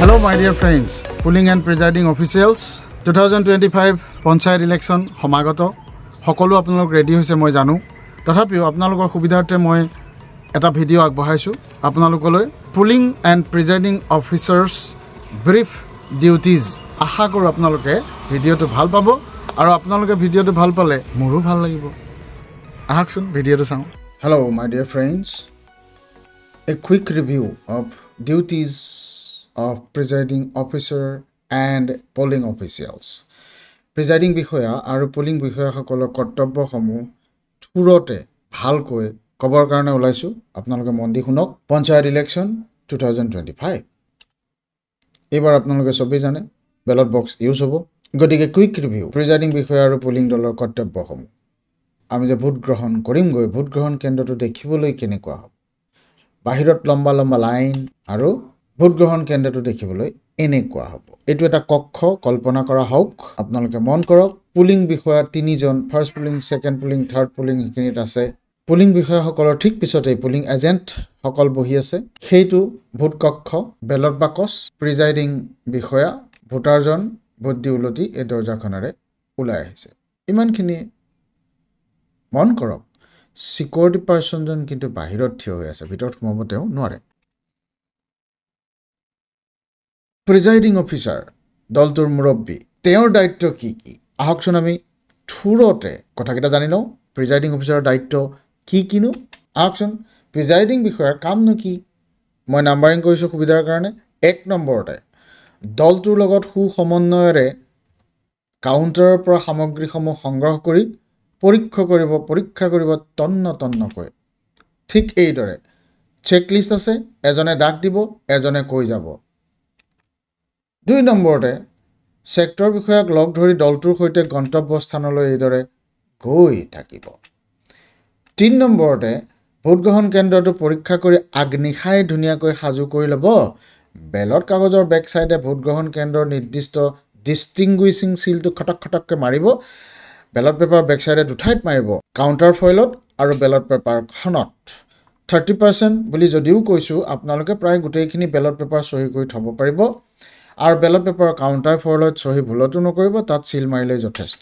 Hello my dear friends, polling and presiding officials, 2025 Panchayat election সমাগত সকলো আপোনালোক ready হৈছে মই জানো তথাপিও আপোনালোকৰ সুবিধাৰ্থে মই এটা ভিডিও আগবঢ়াইছো আপোনালোকলৈ polling and presiding officers brief duties আশা কৰো আপোনালোকে ভিডিওটো ভাল পাব আৰু আপোনালোকে ভিডিওটো ভাল পালে মোৰো ভাল লাগিব আহকচোন ভিডিওটো চাওঁ Hello my dear friends, a quick review of duties of presiding officer and polling officials. Presiding বিষয়া আৰু polling বিষয়াসকলৰ কৰ্তব্যসমূহ থুৰতে ভালকৈ কবৰ কাৰণে ওলাইছো আপোনালোকে মন দি শুনক পঞ্চায়ত ইলেকশন 2025 এবাৰ আপোনালোকে সবেই জানে ব্যালট বক্স ইউজ হ'ব গতিকে কুইক ৰিভিউ প্ৰিজাইডিং বিষয়া আৰু পোলিং দলৰ কৰ্তব্যসমূহ আমি যে ভোট গ্ৰহণ কৰিম গৈ ভোট গ্ৰহণ কেন্দ্ৰটো দেখিবলৈ কেনেকুৱা হ'ব বাহিৰত লম্বা লম্বা লাইন আৰু ভোট গ্ৰহণ কেন্দ্ৰটো দেখিবলৈ এনেকুৱা হ'ব এটো এটা কক্ষ কল্পনা কৰা হওক আপোনালোকে মন কৰক পোলিং বিষয়া তিনিজন first polling second polling third polling এখিনিত আছে পোলিং বিষয়াসকলৰ ঠিক পিছতে পোলিং এজেন্ট সকল বহি আছে সেইটো ভোট কক্ষ ব্যালট বাকচ প্ৰিজাইডিং বিষয়া ভোটাৰজন ভোট দি উলটি এই দৰজাখনেৰে ওলাই আহিছে ইমানখিনি মন কৰক সিকিউৰিটি পাৰ্সনজন কিন্তু বাহিৰত থিয় হৈ আছে ভিতৰত সোমাব তেওঁ নোৱাৰে প্ৰিজাইডিং অফিচাৰ দলটোৰ মুৰব্বী তেওঁৰ দায়িত্ব কি কি আহকচোন আমি থুৰতে কথাকেইটা জানি লওঁ প্ৰিজাইডিং অফিচাৰৰ দায়িত্ব কি কিনো আহকচোন প্ৰিজাইডিং বিষয়াৰ কামনো কি মই নাম্বাৰিং কৰিছো সুবিধাৰ কাৰণে 1 নম্বৰতে দলটোৰ লগত সমন্বয়ৰে কাউন্টাৰৰ পৰা সামগ্ৰীসমূহ সংগ্ৰহ কৰি পৰীক্ষা কৰিব তন্নকৈ ঠিক এইদৰে চেকলিষ্ট আছে এজনে ডাক দিব এজনে কৈ যাব 2 নম্বৰতে সেক্টৰ বিষয়াক লগ ধৰি দলটোৰ সৈতে গন্তব্য স্থানলৈ এইদৰে গৈ থাকিব 3 নম্বৰতে ভোট গ্ৰহণ কেন্দ্ৰটো পৰীক্ষা কৰি আগনিখাই ধুনীয়াকৈ সাজু কৰি ল'ব বেলট কাগজৰ বেক সাইডে ভোট গ্ৰহণ কেন্দ্ৰৰ নিৰ্দিষ্ট ডিস্টিংগুইশিং সিলটো খটককে মাৰিব বেলট পেপাৰ বেক সাইডে দুঠাইত মাৰিব কাউন্টাৰ ফইলত আৰু বেলট পেপাৰ খনত 30% বুলি যদিও কৈছো আপোনালোকে প্ৰায় গোটেইখিনি বেলট পেপাৰ সহি কৰি থব পাৰিব আৰু বেলট পেপাৰ কাউন্টাৰ ফইলত সহি ভুলটো নকৰিব তাত সিল মাৰিলে যথেষ্ট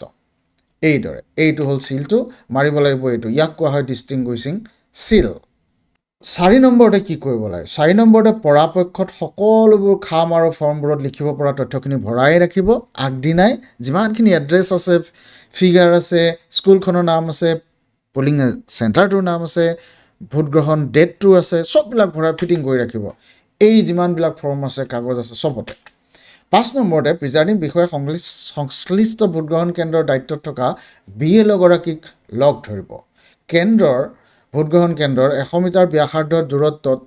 এইদৰে এইটো হল সিলটো মাৰিব লাগিব এইটো ইয়াক কোৱা হয় ডিস্টিংগুইশিং সিল 4 নম্বৰতে কি কৰিব লাগে 4 নম্বৰতে পৰাপক্ষত সকলোবোৰ খাম আৰু ফৰ্মবোৰত লিখিব পৰা তথ্যখিনি ভৰাই ৰাখিব আগদিনাই যিমানখিনি এড্ৰেছ আছে ফিগাৰ আছে স্কুলখনৰ নাম আছে পোলিং সেন্টাৰটোৰ নাম আছে ভোট গ্ৰহণ ডেটটো আছে সববিলাক ভৰাই ফিটিং কৰি ৰাখিব এই যিমানবিলাক ফৰ্ম আছে কাগজ আছে সবতে 5 নম্বৰতে প্ৰিজাইডিং বিষয়া সংশ্লিষ্ট ভোট গ্ৰহণ কেন্দ্ৰৰ দায়িত্বত থকা বিএলও গৰাকীক লগ ধৰিব কেন্দ্ৰৰ ভোট গ্ৰহণ কেন্দ্ৰৰ 100 মিটাৰ ব্যাসাৰ্ধৰ দূৰত্বত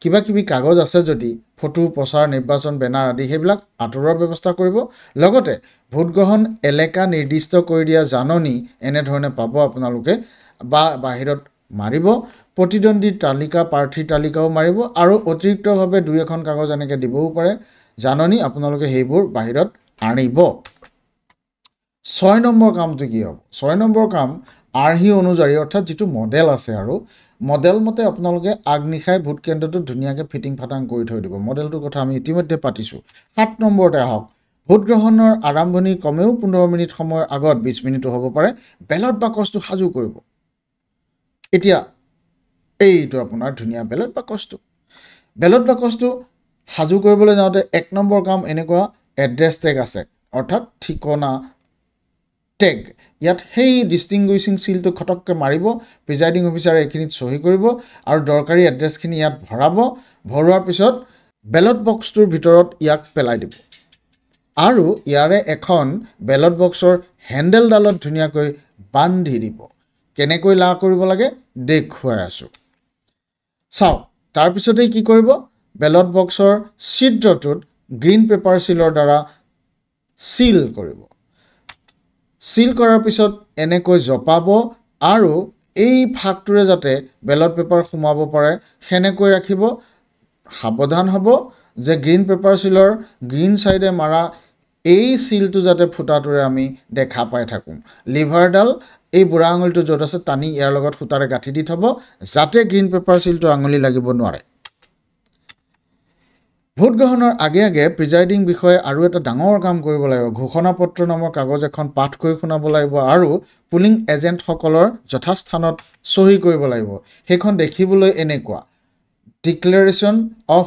কিবা কাগজ আছে যদি ফটো প্ৰচাৰ নিৰ্বাচন বেনাৰ আদি হেবিলাক আঁতৰৰ ব্যৱস্থা কৰিব লগতে ভোট গ্ৰহণ এলেকা নিৰ্দিষ্ট কৰি দিয়া জাননী এনে ধৰণে পাব আপোনালোকে বা বাহিৰত মাৰিব প্ৰতিদ্বন্দ্বী তালিকা প্ৰাৰ্থী তালিকাও মাৰিব আৰু অতিৰিক্তভাৱে দুই এখন কাগজ এনেকে দিবও পাৰে জাননী আপোনালোকে হেইবোৰ বাহিৰত আনিব 6 নম্বৰ কামটো কি হ'ব 6 নম্বৰ কাম আৰহি অনুযায়ী অৰ্থাৎ যেটো মডেল আছে আৰু মডেল মতে আপোনালোকে আগনিখাই ভোট কেন্দ্ৰটো ধুনীয়াকৈ ফিটিং ফাটাং কৰি থৈ দিব মডেলটোৰ কথা আমি ইতিমধ্যে পাতিছো 7 নম্বৰতে আহক ভোট গ্ৰহণৰ আৰম্ভণিৰ কমেও 15 মিনিট সময়ৰ আগত 20 মিনিটো হ'ব পাৰে বেলট বাকচটো সাজু কৰিব এতিয়া এইটো আপোনাৰ ধুনীয়া বেলট বাকচটো সাজু কৰিবলৈ যাওঁতে 1 নম্বৰ কাম এনেকুৱা এড্ৰেছ টেগ আছে অৰ্থাৎ ঠিকনা টেগ ইয়াত হেই ডিস্টিংগুইশিং সিলটো খটককে মাৰিব প্ৰিজাইডিং অফিচাৰে এখিনিত সহি কৰিব আৰু দৰকাৰী এড্ৰেছখিনি ইয়াত ভৰোৱাৰ পিছত বেলট বক্সটোৰ ভিতৰত ইয়াক পেলাই দিব আৰু ইয়াৰে এখন বেলট বক্সৰ হেন্ডেলডালত ধুনীয়াকৈ বান্ধি দিব কেনেকৈ লা কৰিব লাগে দেখুৱাই আছো চাও তাৰ পিছতে কি কৰিব বেলট বক্সৰ ছিদ্ৰটোত গ্ৰীণ পেপাৰ সিলৰ দ্বাৰা সিল কৰিব সিল কৰাৰ পিছত এনেকৈ জপাব আৰু এই ফাকটোৰে যাতে বেলট পেপাৰ সোমাব পাৰে হেনেকৈ ৰাখিব সাৱধান হ'ব যে গ্ৰীণ পেপাৰ সিলৰ গ্ৰীণ সাইডে মাৰা এই সিলটো যাতে ফুটাটোৰে আমি দেখা পাই থাকোঁ লিভাৰডাল এই বুঢ়া আঙুলিটো য'ত আছে টানি ইয়াৰ লগত ফুটাৰে গাঁঠি দি থব যাতে গ্ৰীণ পেপাৰ সিলটো আঙুলি লাগিব নোৱাৰে ভোট গ্ৰহণৰ আগে আগে প্ৰিজাইডিং বিষয়ে আৰু এটা ডাঙৰ কাম কৰিব লাগিব ঘোষণাপত্ৰ নামৰ কাগজ এখন পাঠ কৰি শুনাব লাগিব আৰু পুলিং এজেণ্টসকলৰ যথাস্থানত চহী কৰিব লাগিব সেইখন দেখিবলৈ এনেকুৱা declaration of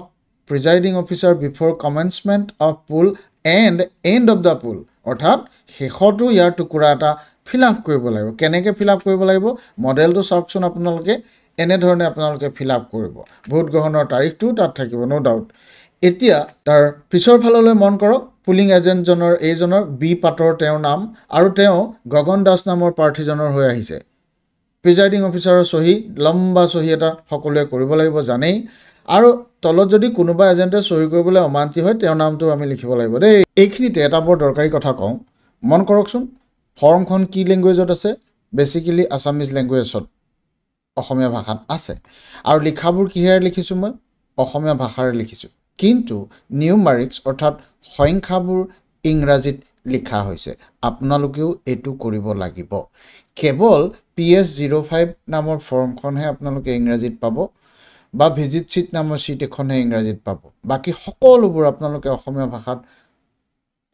presiding officer before commencement of poll and end of the poll অৰ্থাৎ শেষতো ইয়াৰ টুকুৰা এটা ফিল আপ কৰিব লাগিব কেনেকৈ ফিল আপ কৰিব লাগিব মডেলটো চাওকচোন আপোনালোকে এনেধৰণে আপোনালোকে ফিল আপ কৰিব ভোট গ্ৰহণৰ তাৰিখটো তাত থাকিব ন' ডাউট এতিয়া তাৰ পিছৰ ফাললৈ মন কৰক পুলিং এজেণ্টজনৰ এইজনৰ বি পাটৰ তেওঁৰ নাম আৰু তেওঁ গগন দাস নামৰ প্ৰাৰ্থীজনৰ হৈ আহিছে প্ৰিজাইডিং অফিচাৰৰ চহী লম্বা চহী এটা সকলোৱে কৰিব লাগিব জানেই আৰু তলত যদি কোনোবা এজেণ্টে চহী কৰিবলৈ অমান্তি হয় তেওঁৰ নামটো আমি লিখিব লাগিব দেই এইখিনিতে এটা বৰ দৰকাৰী কথা কওঁ মন কৰকচোন ফৰ্মখন কি লেংগুৱেজত আছে বেচিকেলি আছামিজ লেংগুৱেজত অসমীয়া ভাষাত আছে আৰু লিখাবোৰ কিহেৰে লিখিছোঁ মই অসমীয়া ভাষাৰে লিখিছোঁ কিন্তু নিউমাৰিক্স অৰ্থাৎ সংখ্যাবোৰ ইংৰাজীত লিখা হৈছে আপোনালোকেও এইটো কৰিব লাগিব কেৱল PS05 নামৰ ফৰ্মখনহে আপোনালোকে ইংৰাজীত পাব বা ভিজিট শ্বীট নামৰ শ্বীট এখনহে ইংৰাজীত পাব বাকী সকলোবোৰ আপোনালোকে অসমীয়া ভাষাত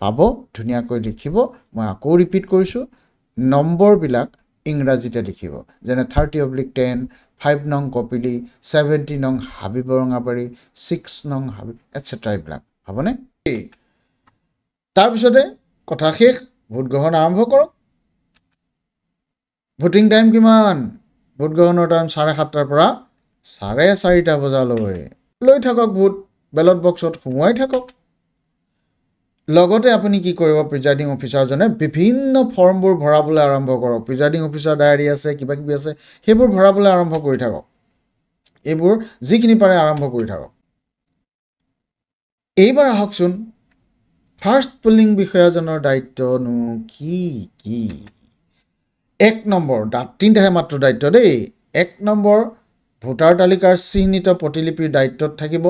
পাব ধুনীয়াকৈ লিখিব মই আকৌ ৰিপিট কৰিছোঁ নম্বৰবিলাক ইংৰাজীতে লিখিব যেনে 30/10 5 নং কপিলি 70 নং হাবিবৰঙাবাৰী 6 নং হাবি এটচেট্ৰা এইবিলাক হ'বনে তাৰপিছতে কথা শেষ ভোট গ্ৰহণ আৰম্ভ কৰক ভোটিং টাইম কিমান ভোট গ্ৰহণৰ টাইম 7:30 পৰা 4:30 বজালৈ লৈ থাকক ভোট বেলট বক্সত সোমোৱাই থাকক লগতে আপুনি কি কৰিব প্ৰিজাইডিং অফিচাৰজনে বিভিন্ন ফৰ্মবোৰ ভৰাবলৈ আৰম্ভ কৰক প্ৰিজাইডিং অফিচাৰ ডায়েৰী আছে কিবা কিবি আছে সেইবোৰ ভৰাবলৈ আৰম্ভ কৰি থাকক এইবোৰ যিখিনি পাৰে আৰম্ভ কৰি থাকক এইবাৰ আহকচোন ফাৰ্ষ্ট পুলিং বিষয়াজনৰ দায়িত্বনো কি কি 1 নম্বৰ তিনিটাহে মাত্ৰ দায়িত্ব দেই 1 নম্বৰ ভোটাৰ তালিকাৰ চিহ্নিত প্ৰতিলিপিৰ দায়িত্বত থাকিব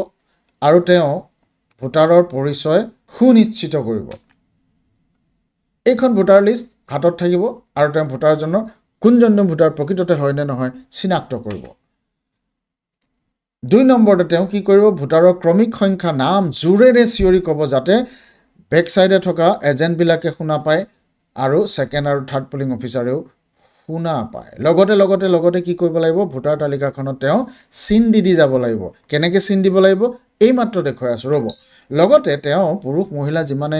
আৰু তেওঁ ভোটাৰৰ পৰিচয় সুনিশ্চিত কৰিব এইখন ভোটাৰ লিষ্ট হাতত থাকিব আৰু তেওঁ ভোটাৰজনৰ কোনজন ভোটাৰ প্ৰকৃততে হয় নে নহয় চিনাক্ত কৰিব 2 নম্বৰতে তেওঁ কি কৰিব ভোটাৰৰ ক্ৰমিক সংখ্যা নাম জোৰেৰে চিঞৰি ক'ব যাতে বেক সাইডে থকা এজেণ্টবিলাকে শুনা পায় আৰু সেকেন্ড আৰু থাৰ্ড পুলিং অফিচাৰেও শুনা পায় লগতে কি কৰিব লাগিব ভোটাৰ তালিকাখনত তেওঁ চিন দি যাব লাগিব কেনেকৈ চিন দিব লাগিব এই মাত্ৰ দেখুৱাই আছোঁ ৰ'ব লগতে তেওঁ পুৰুষ মহিলা যিমানে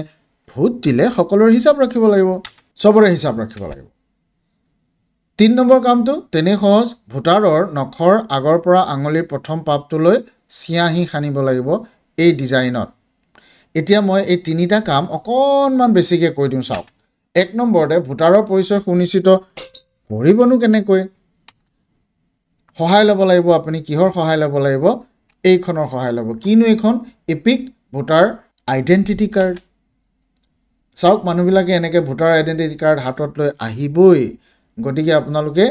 ভোট দিলে সকলোৰে হিচাপ ৰাখিব লাগিব সবৰে হিচাপ ৰাখিব লাগিব 3 নম্বৰ কামটো তেনে সহজ ভোটাৰৰ নখৰ আগৰ পৰা আঙুলিৰ প্ৰথম পাপটোলৈ চিয়াহি খানিব লাগিব এই ডিজাইনত এতিয়া মই এই তিনিটা কাম অকনমান বেছিকৈ কৈ দিওঁ চাওক 1 নম্বৰতে ভোটাৰৰ পৰিচয় সুনিশ্চিত কৰিবনো কেনেকৈ সহায় ল'ব লাগিব আপুনি কিহৰ সহায় ল'ব লাগিব এইখনৰ সহায় ল'ব কিনো এইখন এপিক ভোটাৰ আইডেন্টিটি কাৰ্ড চাওক মানুহবিলাকে এনেকৈ ভোটাৰ আইডেন্টিটি কাৰ্ড হাতত লৈ আহিবই গতিকে আপোনালোকে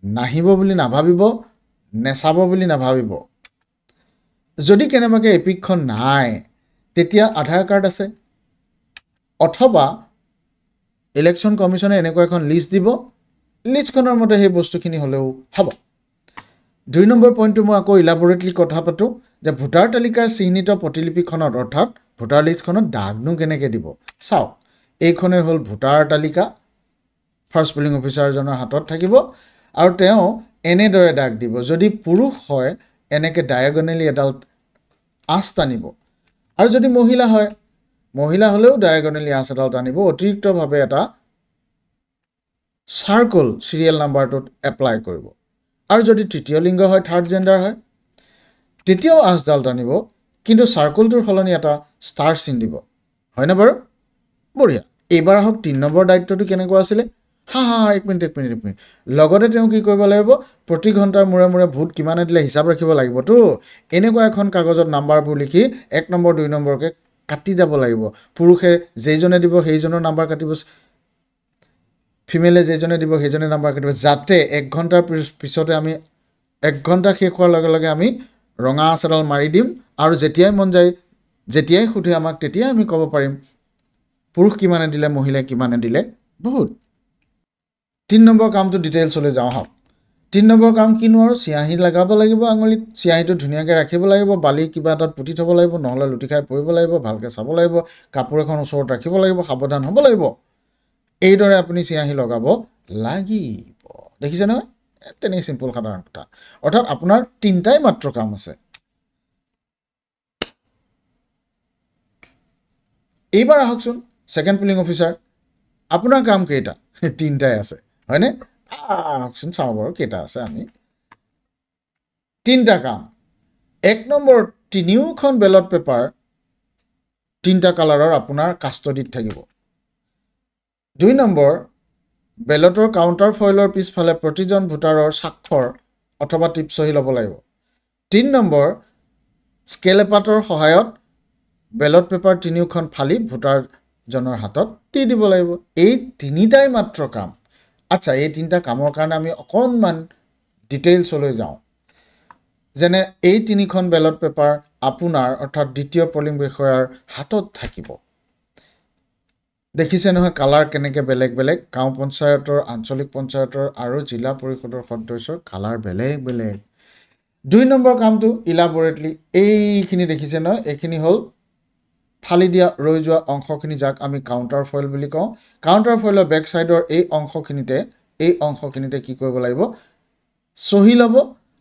নাহিব বুলি নাভাবিব নেচাব বুলি নাভাবিব যদি কেনেবাকৈ এপিকখন নাই তেতিয়া আধাৰ কাৰ্ড আছে অথবা ইলেকশ্যন কমিশনে এনেকুৱা এখন লিষ্ট দিব লিষ্টখনৰ মতে সেই বস্তুখিনি হ'লেও হ'ব 2 নম্বৰ পইণ্টটো মই আকৌ ইলাবৰেটলি কথা পাতোঁ যে ভোটাৰ তালিকাৰ চিহ্নিত প্ৰতিলিপিখনত অৰ্থাৎ ভোটাৰ লিষ্টখনত দাগনো কেনেকৈ দিব চাওক এইখনে হ'ল ভোটাৰ তালিকা ফাৰ্ষ্ট পুলিং অফিচাৰজনৰ হাতত থাকিব আৰু তেওঁ এনেদৰে দাগ দিব যদি পুৰুষ হয় এনেকৈ ডায়াগনেলি এডাল আঁচ টানিব আৰু যদি মহিলা হয় মহিলা হ'লেও ডায়াগনেলি আঁচ এডাল টানিব অতিৰিক্তভাৱে এটা সাৰ্কল সিৰিয়েল নাম্বাৰটোত এপ্লাই কৰিব আৰু যদি তৃতীয় লিংগ হয় থাৰ্ড জেন্ডাৰ হয় তেতিয়াও আঁচডাল টানিব কিন্তু সাৰ্কলটোৰ সলনি এটা ষ্টাৰ চিন দিব হয়নে বাৰু বঢ়িয়া এইবাৰ আহক 3 নম্বৰ দায়িত্বটো কেনেকুৱা আছিলে এক মিনিট লগতে তেওঁ কি কৰিব লাগিব প্ৰতি ঘণ্টাৰ মূৰে মূৰে ভোট কিমানে দিলে হিচাপ ৰাখিব লাগিবতো এনেকুৱা এখন কাগজত নাম্বাৰবোৰ লিখি 1 নম্বৰ 2 নম্বৰকে কাটি যাব লাগিব পুৰুষে যেইজনে দিব সেইজনৰ নাম্বাৰ কাটিব ফিমেলে যেইজনে দিব সেইজনে নাম্বাৰ কাটিব যাতে 1 ঘণ্টাৰ পিছতে আমি 1 ঘণ্টা শেষ হোৱাৰ লগে লগে আমি ৰঙা আঁচডাল মাৰি দিম আৰু যেতিয়াই মন যায় যেতিয়াই সুধে আমাক তেতিয়াই আমি ক'ব পাৰিম পুৰুষ কিমানে দিলে মহিলা কিমানে দিলে বহুত 3 নম্বৰ কামটো ডিটেইলছলৈ যাওঁ হওক 3 নম্বৰ কাম কিনো আৰু চিয়াহী লগাব লাগিব আঙুলিত চিয়াহীটো ধুনীয়াকৈ ৰাখিব লাগিব বালি কিবা এটাত পুতি থ'ব লাগিব নহ'লে লুটি খাই পৰিব লাগিব ভালকৈ চাব লাগিব কাপোৰ এখন ওচৰত ৰাখিব লাগিব সাৱধান হ'ব লাগিব এইদৰে আপুনি চিয়াহী লগাব লাগিব দেখিছে নহয় তেনেই চিম্পল সাধাৰণ কথা অৰ্থাৎ আপোনাৰ তিনিটাই মাত্ৰ কাম আছে এইবাৰ আহকচোন সেকেন্ড পুলিং অফিচাৰ আপোনাৰ কাম কেইটা তিনিটাই আছে হয়নে আহকচোন চাওঁ বাৰু কেইটা আছে আমি তিনিটা কাম 1 নম্বৰ তিনিওখন বেলট পেপাৰ তিনিটা কালাৰৰ আপোনাৰ কাষ্টডিত থাকিব 2 নম্বৰ বেলটৰ কাউণ্টাৰ ফইলৰ পিছফালে প্ৰতিজন ভোটাৰৰ স্বাক্ষৰ অথবা টিপচহী ল'ব লাগিব 3 নম্বৰ স্কেলপাতৰ সহায়ত বেলট পেপাৰ তিনিওখন ফালি ভোটাৰজনৰ হাতত দি দিব লাগিব এই তিনিটাই মাত্ৰ কাম আচ্ছা এই তিনিটা কামৰ কাৰণে আমি অকণমান ডিটেইলছলৈ যাওঁ যেনে এই তিনিখন বেলট পেপাৰ আপোনাৰ অৰ্থাৎ দ্বিতীয় পলিং বিষয়াৰ হাতত থাকিব দেখিছে নহয় কালাৰ কেনেকৈ বেলেগ বেলেগ গাঁও পঞ্চায়তৰ আঞ্চলিক পঞ্চায়তৰ আৰু জিলা পৰিষদৰ সদস্যৰ কালাৰ বেলেগ বেলেগ 2 নম্বৰ কামটো ইলাবৰেটলি এইখিনি দেখিছে নহয় এইখিনি হ'ল ফালি দিয়া ৰৈ যোৱা অংশখিনি যাক আমি কাউণ্টাৰ ফইল বুলি কওঁ কাউণ্টাৰ ফইলৰ বেক সাইডৰ এই অংশখিনিতে কি কৰিব লাগিব সহি ল'ব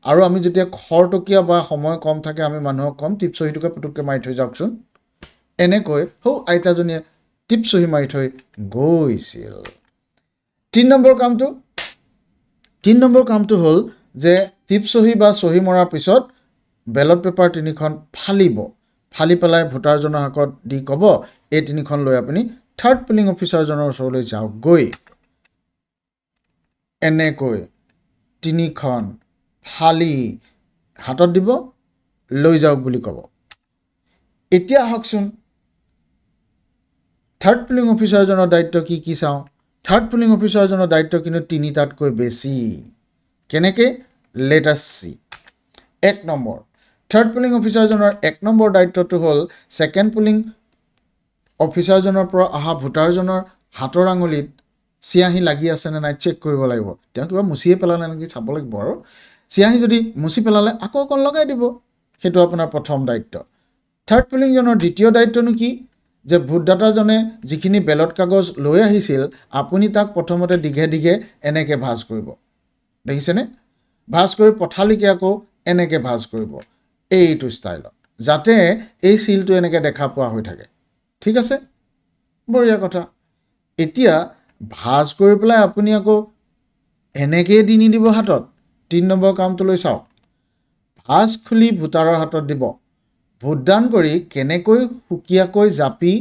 আৰু আমি যেতিয়া খৰটকীয়া বা সময় কম থাকে আমি মানুহক কম টিপচহিটোকে পুটুককৈ মাৰি থৈ যাওকচোন এনেকৈ হৌ আইতাজনীয়ে টিপচহি মাৰি থৈ গৈছিল 3 নম্বৰ কামটো হ'ল যে টিপচহি বা সহি মৰাৰ পিছত বেলট পেপাৰ তিনিখন ফালি পেলাই ভোটাৰজনৰ হাতত দি ক'ব এই তিনিখন লৈ আপুনি থাৰ্ড পুলিং অফিচাৰজনৰ ওচৰলৈ যাওক গৈ এনেকৈ তিনিখন ফালি হাতত দিব লৈ যাওক বুলি ক'ব এতিয়া আহকচোন থাৰ্ড পুলিং অফিচাৰজনৰ দায়িত্ব কি চাওঁ থাৰ্ড পুলিং অফিচাৰজনৰ দায়িত্ব কিন্তু তিনিটাতকৈ বেছি কেনেকৈ লেট আছ সি 1 নম্বৰ থাৰ্ড পুলিং অফিচাৰজনৰ 1 নম্বৰ দায়িত্বটো হ'ল সেকেন্ড পুলিং অফিচাৰজনৰ পৰা অহা ভোটাৰজনৰ হাতৰ আঙুলিত চিয়াহী লাগি আছে নে নাই চেক কৰিব লাগিব তেওঁ কিবা মুচিয়ে পেলালে নেকি চাব লাগিব আৰু চিয়াহী যদি মুচি পেলালে আকৌ অকণ লগাই দিব সেইটো আপোনাৰ প্ৰথম দায়িত্ব থাৰ্ড পুলিংজনৰ দ্বিতীয় দায়িত্বনো কি যে ভোটদাতাজনে যিখিনি বেলট কাগজ লৈ আহিছিল আপুনি তাক প্ৰথমতে দীঘে এনেকৈ ভাঁজ কৰিব দেখিছেনে ভাঁজ কৰি পঠালিকে আকৌ এনেকৈ ভাঁজ কৰিব এইটো ষ্টাইলত যাতে এই সিলটো এনেকৈ দেখা পোৱা হৈ থাকে ঠিক আছে বঢ়িয়া কথা এতিয়া ভাঁজ কৰি পেলাই আপুনি আকৌ এনেকৈ দি নিদিব হাতত 3 নম্বৰ কামটোলৈ চাওক ভাঁজ খুলি ভোটাৰৰ হাতত দিব ভোটদান কৰি কেনেকৈ সুকীয়াকৈ জাপি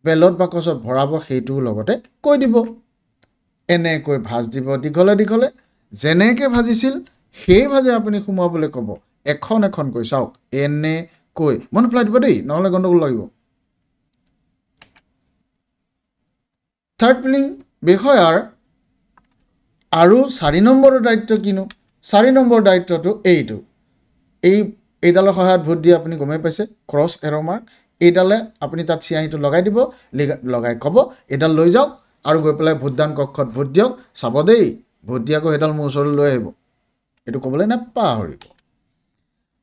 বেলট বাকচত ভৰাব সেইটোও লগতে কৈ দিব এনেকৈ ভাঁজ দিব দীঘলে যেনেকৈ ভাজিছিল সেই ভাজে আপুনি সোমাবলৈ ক'ব এখনকৈ চাওক এনেকৈ মনত পেলাই দিব দেই নহ'লে গণ্ডগোল লাগিব থাৰ্ড পুলিং বিষয়াৰ আৰু 4 নম্বৰৰ দায়িত্ব কিনো 4 নম্বৰ দায়িত্বটো এইডালৰ সহায়ত ভোট দিয়ে আপুনি গমেই পাইছে ক্ৰছ এৰ' মাৰ্ক এইডালে আপুনি তাত চিয়াহীটো লগাই দিব লগাই ক'ব এইডাল লৈ যাওক আৰু গৈ পেলাই ভোটদান কক্ষত ভোট দিয়ক চাব দেই ভোট দি আকৌ সেইডাল মোৰ ওচৰলৈ লৈ আহিব এইটো ক'বলৈ নাপাহৰিব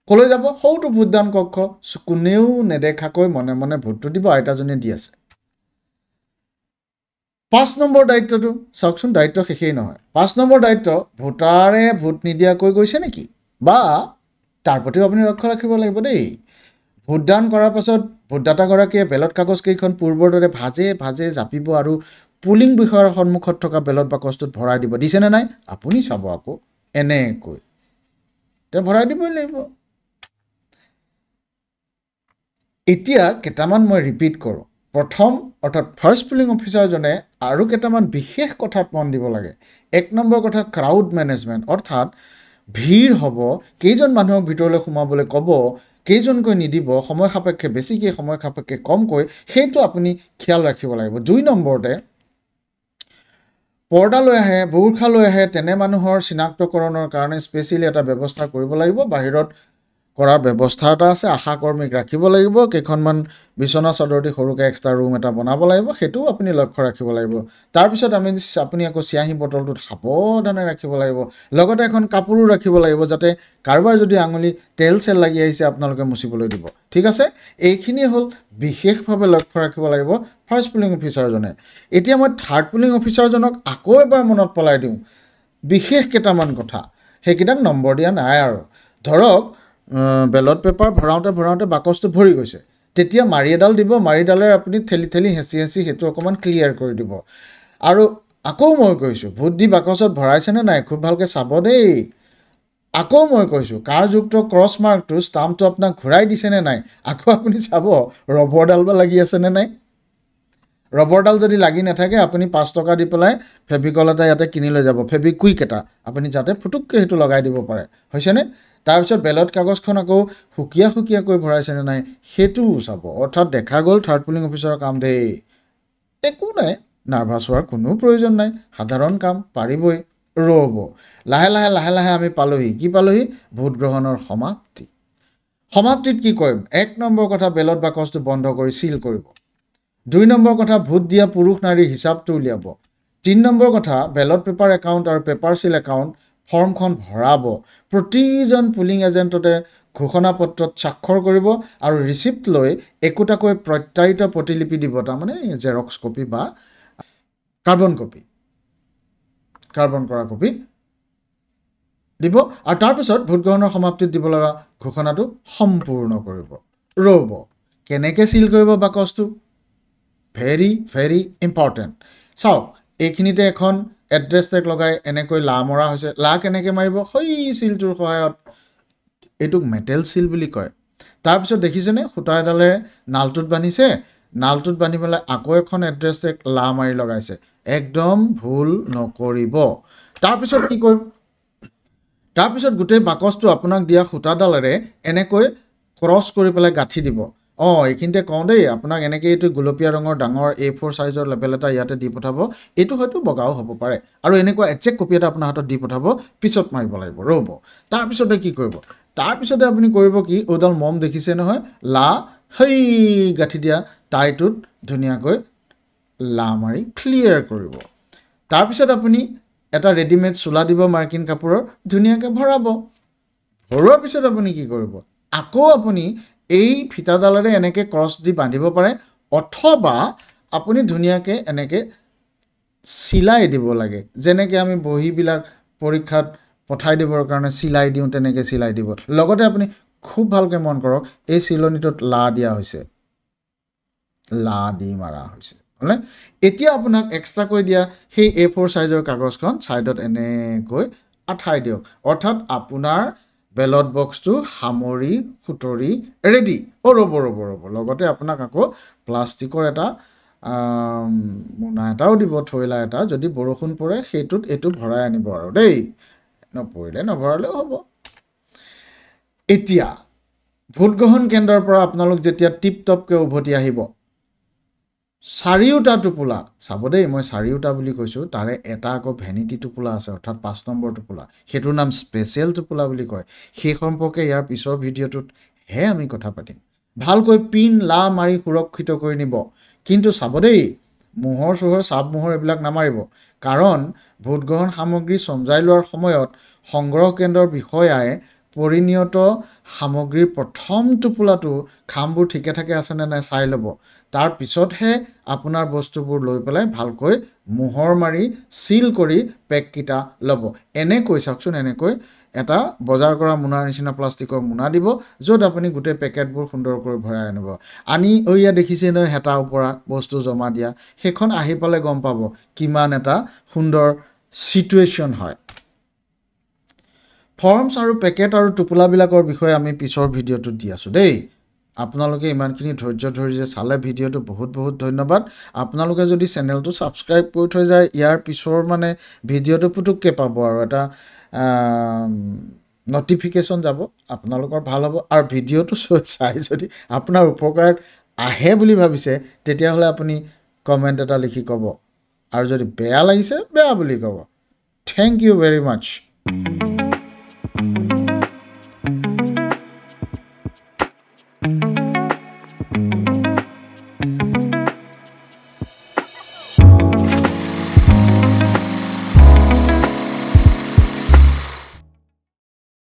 ক'লৈ যাব সৌটো ভোটদান কক্ষ কোনেও নেদেখাকৈ মনে মনে ভোটটো দিব আইতাজনীয়ে দি আছে 5 নম্বৰ দায়িত্বটো চাওকচোন দায়িত্ব শেষেই নহয় 5 নম্বৰ দায়িত্ব ভোটাৰে ভোট নিদিয়াকৈ গৈছে নেকি বা তাৰ প্ৰতিও আপুনি লক্ষ্য ৰাখিব লাগিব দেই ভোটদান কৰাৰ পাছত ভোটদাতাগৰাকীয়ে বেলট কাগজকেইখন পূৰ্বৰ দৰে ভাজে জাপিব আৰু পুলিং বিষয়াৰ সন্মুখত থকা বেলট বাকচটোত ভৰাই দিব দিছেনে নাই আপুনি চাব আকৌ এনেকৈ তেওঁ ভৰাই দিবই লাগিব এতিয়া কেইটামান মই ৰিপিট কৰোঁ প্ৰথম অৰ্থাৎ ফাৰ্ষ্ট পুলিং অফিচাৰজনে আৰু কেইটামান বিশেষ কথাত মন দিব লাগে 1 নম্বৰ কথা ক্ৰাউড মেনেজমেণ্ট অৰ্থাৎ ভিৰ হ'ব কেইজন মানুহক ভিতৰলৈ সোমাবলৈ ক'ব কেইজনকৈ নিদিব সময় সাপেক্ষে বেছিকৈ সময় সাপেক্ষে কমকৈ সেইটো আপুনি খেয়াল ৰাখিব লাগিব 2 নম্বৰতে পৰ্দা লৈ আহে বুৰ্খা লৈ আহে তেনে মানুহৰ চিনাক্তকৰণৰ কাৰণে স্পেচিয়েলি এটা ব্যৱস্থা কৰিব লাগিব বাহিৰত কৰাৰ ব্যৱস্থা এটা আছে আশা কৰ্মীক ৰাখিব লাগিব কেইখনমান বিছনা চাদৰ দি সৰুকৈ এক্সট্ৰা ৰুম এটা বনাব লাগিব সেইটোও আপুনি লক্ষ্য ৰাখিব লাগিব তাৰপিছত আপুনি আকৌ চিয়াহী বটলটোত সাৱধানে ৰাখিব লাগিব লগতে এখন কাপোৰো ৰাখিব লাগিব যাতে কাৰোবাৰ যদি আঙুলি তেল চেল লাগি আহিছে আপোনালোকে মুচিবলৈ দিব ঠিক আছে এইখিনি হ'ল বিশেষভাৱে লক্ষ্য ৰাখিব লাগিব ফাৰ্ষ্ট পুলিং অফিচাৰজনে এতিয়া মই থাৰ্ড পুলিং অফিচাৰজনক আকৌ এবাৰ মনত পেলাই দিওঁ বিশেষ কেইটামান কথা সেইকেইটাক নম্বৰ দিয়া নাই আৰু ধৰক বেলট পেপাৰ ভৰাওঁতে বাকচটো ভৰি গৈছে তেতিয়া মাৰি এডাল দিব মাৰিডালে আপুনি ঠেলি হেঁচি সেইটো অকণমান ক্লিয়াৰ কৰি দিব আৰু আকৌ মই কৈছোঁ ভোট দি বাকচত ভৰাইছেনে নাই খুব ভালকৈ চাব দেই আকৌ মই কৈছোঁ কাৰযুক্ত ক্ৰছ মাৰ্কটো ষ্টাম্পটো আপোনাক ঘূৰাই দিছেনে নাই আকৌ আপুনি চাব ৰবৰডাল বা লাগি আছেনে নাই ৰবৰডাল যদি লাগি নাথাকে আপুনি 5 টকা দি পেলাই ফেভিকল এটা ইয়াতে কিনি লৈ যাব ফেভিকুইক এটা আপুনি যাতে ফুটুককৈ সেইটো লগাই দিব পাৰে হৈছেনে তাৰপিছত বেলট কাগজখন আকৌ সুকীয়াকৈ ভৰাইছেনে নাই সেইটোও চাব অৰ্থাৎ দেখা গ'ল থাৰ্ড পুলিং অফিচাৰৰ কাম দেই একো নাই নাৰ্ভাছ হোৱাৰ কোনো প্ৰয়োজন নাই সাধাৰণ কাম পাৰিবই ৰ'ব লাহে লাহে আমি পালোহি কি পালোহি ভোট গ্ৰহণৰ সমাপ্তিত কি কৰিম 1 নম্বৰ কথা বেলট বাকচটো বন্ধ কৰি সিল কৰিব 2 নম্বৰ কথা ভোট দিয়া পুৰুষ নাৰীৰ হিচাপটো উলিয়াব 3 নম্বৰ কথা বেলট পেপাৰ একাউণ্ট আৰু পেপাৰ সিল একাউণ্ট ফৰ্মখন ভৰাব প্ৰতিজন পুলিং এজেণ্টতে ঘোষণা পত্ৰত স্বাক্ষৰ কৰিব আৰু ৰিচিপ্ট লৈ একোটাকৈ প্ৰত্যায়িত প্ৰতিলিপি দিব তাৰমানে জেৰক্স কপি বা কাৰ্বন কৰা কপি দিব আৰু তাৰপিছত ভোট গ্ৰহণৰ সমাপ্তিত দিব লগা ঘোষণাটো সম্পূৰ্ণ কৰিব ৰ'ব কেনেকৈ সিল কৰিব বাকচটো ভেৰি ইম্পৰ্টেণ্ট চাওক এইখিনিতে এখন এড্ৰেছ টেগ লগাই এনেকৈ লা মৰা হৈছে লা কেনেকৈ মাৰিব সেই চিলটোৰ সহায়ত এইটোক মেটেল চিল বুলি কয় তাৰপিছত দেখিছেনে সূতা এডালেৰে নালটোত বান্ধিছে নালটোত বান্ধি পেলাই আকৌ এখন এড্ৰেছ টেগ লা মাৰি লগাইছে একদম ভুল নকৰিব তাৰপিছত কি কৰিম তাৰপিছত গোটেই বাকচটো আপোনাক দিয়া সূতাডালেৰে এনেকৈ ক্ৰছ কৰি পেলাই গাঁঠি দিব এইখিনিতে কওঁ দেই আপোনাক এনেকৈ এইটো গুলপীয়া ৰঙৰ ডাঙৰ A4 সাইজৰ লেবেল এটা ইয়াতে দি পঠাব এইটো হয়তো বগাও হ'ব পাৰে আৰু এনেকুৱা এক্সেক্ট কপি এটা আপোনাৰ হাতত দি পঠাব পিছত মাৰিব লাগিব ৰ'ব তাৰপিছতে কি কৰিব তাৰপিছতে আপুনি কৰিব কি ওডাল মম দেখিছে নহয় লা হেই গাঁঠি দিয়া টাইটোত ধুনীয়াকৈ লা মাৰি ক্লিয়াৰ কৰিব তাৰপিছত আপুনি এটা ৰেডিমেড চোলা দিব মাৰ্কিন কাপোৰৰ ধুনীয়াকৈ ভৰোৱাৰ পিছত আপুনি কি কৰিব আকৌ আপুনি এই ফিটাডালেৰে এনেকৈ ক্ৰছ দি বান্ধিব পাৰে অথবা আপুনি ধুনীয়াকৈ এনেকৈ চিলাই দিব লাগে যেনেকৈ আমি বহীবিলাক পৰীক্ষাত পঠাই দিবৰ কাৰণে চিলাই দিওঁ তেনেকৈ চিলাই দিব লগতে আপুনি খুব ভালকৈ মন কৰক এই চিলনিটোত লা দিয়া হৈছে লা দি মাৰা হৈছে হয়নে এতিয়া আপোনাক এক্সট্ৰাকৈ দিয়া সেই A4 সাইজৰ কাগজখন ছাইডত এনেকৈ আঠাই দিয়ক অৰ্থাৎ আপোনাৰ বেলট বক্সটো সামৰি সুতৰি ৰেডি ৰ'ব লগতে আপোনাক আকৌ প্লাষ্টিকৰ এটা মোনা এটাও দিব থৈলা এটা যদি বৰষুণ পৰে সেইটোত এইটো ভৰাই আনিব আৰু দেই নভৰালেও হ'ব এতিয়া ভোট গ্ৰহণ কেন্দ্ৰৰ পৰা আপোনালোক যেতিয়া টিপটপকৈ উভতি আহিব চাৰিওটা টোপোলা চাব দেই মই চাৰিওটা বুলি কৈছোঁ তাৰে এটা আকৌ ভেনিটি টোপোলা আছে অৰ্থাৎ 5 নম্বৰ টোপোলা সেইটোৰ নাম স্পেচিয়েল টোপোলা বুলি কয় সেই সম্পৰ্কে ইয়াৰ পিছৰ ভিডিঅ'টোতহে আমি কথা পাতিম ভালকৈ পিন লা মাৰি সুৰক্ষিত কৰি নিব কিন্তু চাব দেই মোহৰ চাপ মোহৰ এইবিলাক নামাৰিব কাৰণ ভোট গ্ৰহণ সামগ্ৰী চমজাই লোৱাৰ সময়ত সংগ্ৰহ কেন্দ্ৰৰ বিষয়াই পৰিনিয়ত সামগ্ৰীৰ প্ৰথম টোপোলাটো খামবোৰ ঠিকে থাকে আছেনে নাই চাই ল'ব তাৰ পিছতহে আপোনাৰ বস্তুবোৰ লৈ পেলাই ভালকৈ মোহৰ মাৰি সিল কৰি পেককিটা ল'ব এনেকৈ চাওকচোন এনেকৈ এটা বজাৰ কৰা মোনাৰ নিচিনা প্লাষ্টিকৰ মোনা দিব য'ত আপুনি গোটেই পেকেটবোৰ সুন্দৰকৈ ভৰাই আনিব আনি ইয়াত দেখিছে নহয় হেতা ওপৰা বস্তু জমা দিয়া সেইখন আহি পালে গম পাব কিমান এটা সুন্দৰ সিচুৱেশ্যন হয় ফৰ্মছ আৰু পেকেট আৰু টোপোলাবিলাকৰ বিষয়ে আমি পিছৰ ভিডিঅ'টোত দি আছোঁ দেই আপোনালোকে ইমানখিনি ধৈৰ্য ধৰি যে চালে ভিডিঅ'টো বহুত ধন্যবাদ আপোনালোকে যদি চেনেলটো ছাবস্ক্ৰাইব কৰি থৈ যায় ইয়াৰ পিছৰ মানে ভিডিঅ'টো পুটুককৈ পাব আৰু এটা নটিফিকেশ্যন যাব আপোনালোকৰ ভাল হ'ব আৰু ভিডিঅ'টো চাই যদি আপোনাৰ উপকাৰত আহে বুলি ভাবিছে তেতিয়াহ'লে আপুনি কমেণ্ট এটা লিখি ক'ব আৰু যদি বেয়া লাগিছে বেয়া বুলি ক'ব থেংক ইউ ভেৰি মাছ